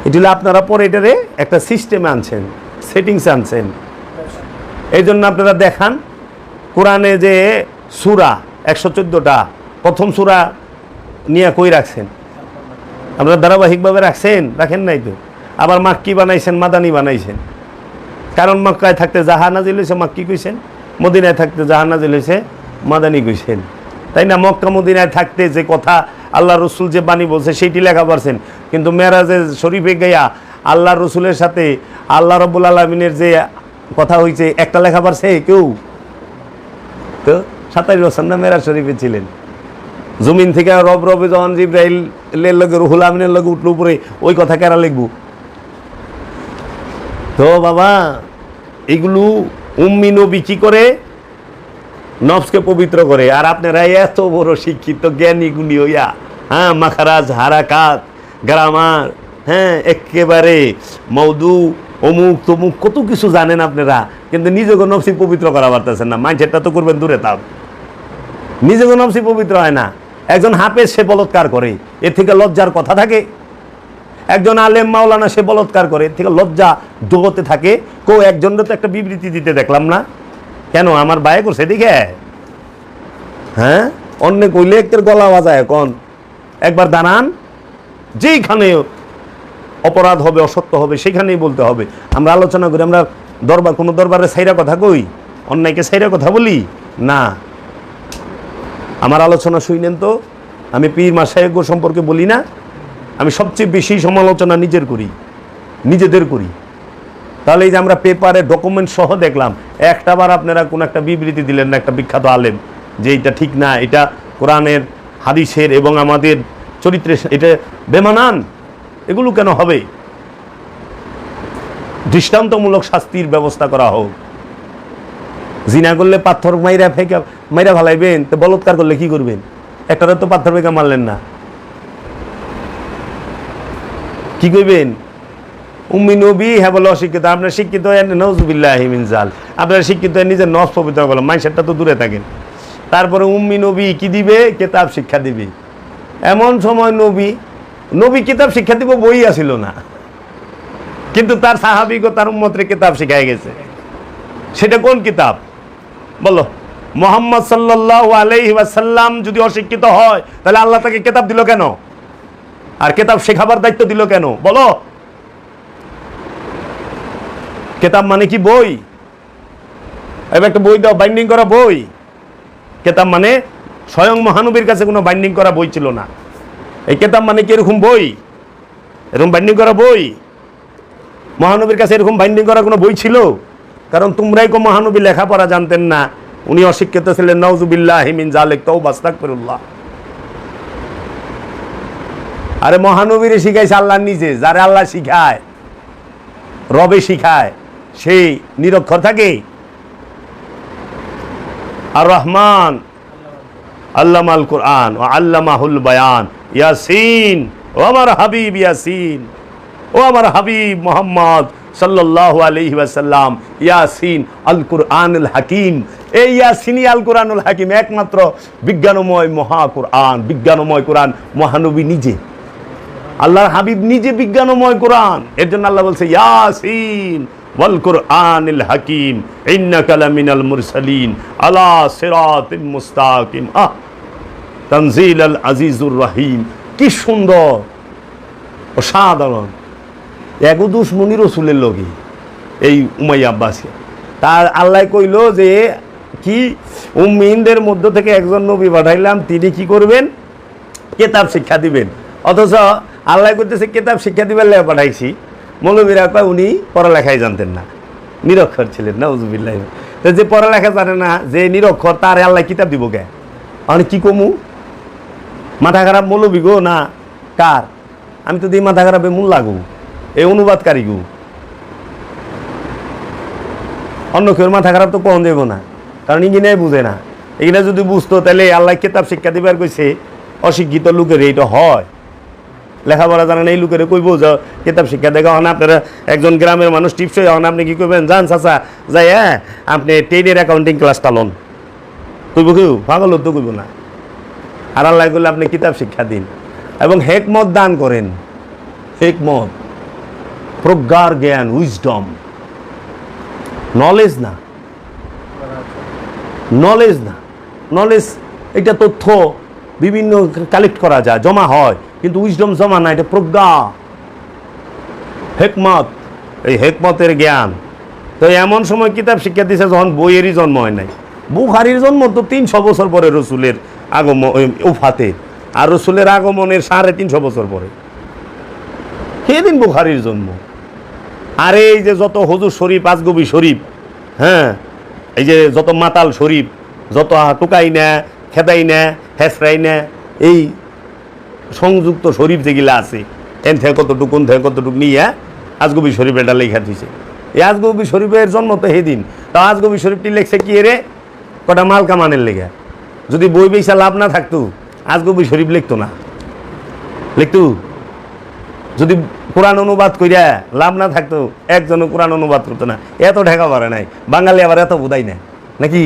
এটা হলে আপনারা পরে এটারে একটা সিস্টেমে আনছেন, সেটিংসে আনছেন। এই জন্য আপনারা দেখান কোরআনে যে সূরা 114টা প্রথম সূরা নিয়ে কই রাখছেন? আপনারা ধারাবাহিকভাবে রাখেন নাই তো। আবার মাক্কি বানাইছেন, মাদানি বানাইছেন। কারণ মক্কায় থাকতে যাহা নাজিল হয়েছে মাক্কি কইছেন, মদিনায় থাকতে যাহা নাজিল হয়েছে মাদানি কইছেন, তাই না? মক্কা মদিনায় থাকতে যে কথা আল্লাহ রসুল যে বাণী বলছে সেইটি লেখা পারছেন, কিন্তু মেরাজে শরীফে গিয়া আল্লাহ রসুলের সাথে আল্লাহ রব্বুল আলমিনের যে কথা হয়েছে একটা লেখা পারছে কেউ? তো 27 বছর না মেরাজ শরীফে ছিলেন। জমিন থেকে রবে যখন জিব্রাইলের লগে রুহুল আমিনের লগে উঠলো উপরে, ওই কথা কেরা লিখব? তো বাবা এগুলো উম্মি নবী কি করে? নফসকে পবিত্র করে। আর আপনারা এত বড় শিক্ষিত জ্ঞানী গুণী হইয়া, হ্যাঁ, মাখারাজ, হারাকাত, গ্রামার, হ্যাঁ, একেবারে মৌদু, অমুক তমুক কত কিছু জানেন আপনারা, কিন্তু নিজেকে নফসি পবিত্র করা পারতেছেন না। মাইন্ডসেটটা তো করবেন দূরে, তাও নিজেকে নফসি পবিত্র হয় না। একজন হাফেজ সে বলৎকার করে, এর থেকে লজ্জার কথা থাকে? একজন আলেম মাওলানা সে বলৎকার করে, এর থেকে লজ্জা জগতে থাকে? কেউ একজনের তো একটা বিবৃতি দিতে দেখলাম না। কেন? আমার বায়ে করছে দেখে? হ্যাঁ, অন্য কইলে একটার গলা বাজায় এখন। একবার দাঁড়ান, যেইখানে অপরাধ হবে, অসত্য হবে, সেখানেই বলতে হবে। আমরা আলোচনা করি, আমরা কোনো দরবারে সাইরা কথা কই? অন্যায়কে সাইরা কথা বলি না। আমার আলোচনা শুনেন তো, আমি পীর মাশায়েখ সম্পর্কে বলি না, আমি সবচেয়ে বেশি সমালোচনা নিজেদের করি। তাহলে এই যে আমরা পেপারে ডকুমেন্ট সহ দেখলাম, একটাবার আপনারা কোন একটা বিবৃতি দিলেন না, একটা বিখ্যাত আলেম, যে এটা ঠিক না, এটা কোরআনের, হাদিসের এবং আমাদের চরিত্রের এটা বেমানান। এগুলো কেন হবে? দৃষ্টান্তমূলক শাস্তির ব্যবস্থা করা হোক। জিনা করলে পাথর মাইরা ফালাইবেন, তো বলৎকার করলে কি করবেন? একটারে তো পাথর ফেঁকা মারলেন না, কি কইবেন? উম্মি নবী, হ্যাঁ বলে অশিক্ষিত। আপনার শিক্ষিত নওজুবিল্লাহি মিন জাল, আপনারা শিক্ষিত নিজের নফস পবিত্র করলাম, মাইন্ডসেটটা তো দূরে থাকেন। তারপরে উম্মি নবী কি দিবে? কিতাব শিক্ষা দিবে। এমন সময় নবী কিতাব শিক্ষা দিব বই আসিল না, কিন্তু তার সাহাবিগ তার উম্মতরে কিতাব শিখাই গেছে। সেটা কোন কিতাব বলো? মুহাম্মদ সাল্লাল্লাহু আলাইহি ওয়াসাল্লাম যদি অশিক্ষিত হয়, তাহলে আল্লাহ তাকে কিতাব দিল কেন? আর কিতাব শেখাবার দায়িত্ব দিল কেন বলো? কিতাব মানে কি? বই। এবার একটা বই দাও, বাইন্ডিং করা বই। কিতাব মানে স্বয়ং মহানবীর কাছে কোনো বাইন্ডিং করা বই ছিল না। এই কিতাব মানে কি এরকম বই? এরকম বাইন্ডিং করা বই? মহানবীর কাছে এরকম বাইন্ডিং করা কোনো বই ছিল? কারণ তোমরাই কো মহানবী লেখাপড়া জানতেন না, উনি অশিক্ষিত ছিলেন। নাউজুবিল্লাহি মিন যালিক, তাওবা আস্তাগফিরুল্লাহ। আরে মহানবীরে শিখাইছে আল্লাহ নিজে। যারে আল্লাহ শিখায়, রবে শিখায়, সেই নিরক্ষর থাকে? আর রহমান আল্লামাল কুরআন ও আল্লামাহুল বায়ান। ইয়াসিন, ও আমার হাবিব ইয়াসিন, ও আমার হাবিব মোহাম্মদ সাল্লাল্লাহু আলাইহি ওয়াসাল্লাম। ইয়াসিন আল কুরআনুল হাকিম। এই ইয়াসিনই আল কুরআনুল হাকিম, একমাত্র বিজ্ঞানময় মহা কুরআন। বিজ্ঞানময় কোরআন, মহানবী নিজে, আল্লাহর হাবিব নিজে বিজ্ঞানময় কোরআন। এর জন্য আল্লাহ বলছে ইয়াসিন ওয়াল কুরআনিল হাকিম ইন্নাকা লামিনাল মুরসালিন আলা সিরাতিম মুস্তাকিম। তানজিলাল আজিজুর রহিম। কি সুন্দর, অসাধারণ। এগো দুশ্মনী রসুলের লগে এই উমাইয়া আব্বাসী। তার আল্লাহ কইল যে কি, উম্মিনদের মধ্য থেকে একজন নবী পাঠাইলাম, তিনি কি করবেন? কিতাব শিক্ষা দিবেন। অথচ আল্লাহ করতেছে কিতাব শিক্ষা দিবেন লেখা পাঠাইছি। মৌলবীরা কয় উনি পড়ালেখাই জানতেন না, নিরক্ষর ছিলেন। নাউজুবিল্লাহ। যে পড়ালেখা জানে না, যে নিরক্ষর, তার আল্লাহ কিতাব দিব কে? আমি কি কমু? মাথা খারাপ মৌলবী গো না কার? আমি তো দিই মাথা খারাপে মূল লাগু, এই অনুবাদকারী গু। অন্য কেউ মাথা খারাপ তো কখন দেব না, কারণ ইংরেজি বুঝে না। এগুলো যদি বুঝতো তাহলে আল্লাহ কিতাব শিক্ষা দিবার কইছে অশিক্ষিত লোকের এইটা হয়। লেখাপড়া জানেন এই লোকের কইব যে কিতাব শিক্ষা দেখা হন। আপনারা একজন গ্রামের মানুষ টিপস হন, আপনি কি করবেন? যান চাচা যাই, হ্যাঁ আপনি 10-এর অ্যাকাউন্টিং ক্লাসটা লন। কইব কেউ? পাগল তো কইব না। আর আল্লাহ করলে আপনি কিতাব শিক্ষা দিন এবং হেকমত দান করেন। হেকমত প্রজ্ঞার জ্ঞান, উইজডম, নলেজ না, নলেজ না। নলেজ এটা তথ্য বিভিন্ন কালেক্ট করা যায়, জমা হয়, কিন্তু উইজডম জমা না, এটা প্রজ্ঞা, হেকমত, এই হেকমতের জ্ঞান। তো এমন সময় কিতাব শিক্ষা দিছে যখন বইয়েরই জন্ম হয় নাই। বুখারীর জন্ম তো 300 বছর পরে রসুলের আগমন, উফাতে, আর রসুলের আগমনের 350 বছর পরে, সেদিন বুখারীর জন্ম। আর এই যে যত হুজুর শরীফ, আজগবি শরীফ, হ্যাঁ, এই যে যত মাতাল শরীফ, যত টুকাই না, খেদাই না, হেসরাই না, এই সংযুক্ত শরীফ যেগুলা আছে, এন থেকে কতটুকুন থেকে কতটুকু নিয়ে আজগবি শরীফ এটা লেখা দিছে। এই আজগবি শরীফের জন্ম তো সেদিন। তা আজগবি শরীফটি লেখছে কি রে, কটা মাল কামানের লেগে। যদি বই বেচা লাভ না থাকতো আজগবি শরীফ লিখতো না, লিখতো। যদি কোরআন অনুবাদ কইরা লাভ না থাকতো একজনও কোরআন অনুবাদ করতো না। এত ঢাকা পারে নাই বাঙালি, আবার এত বোধাই না নাকি।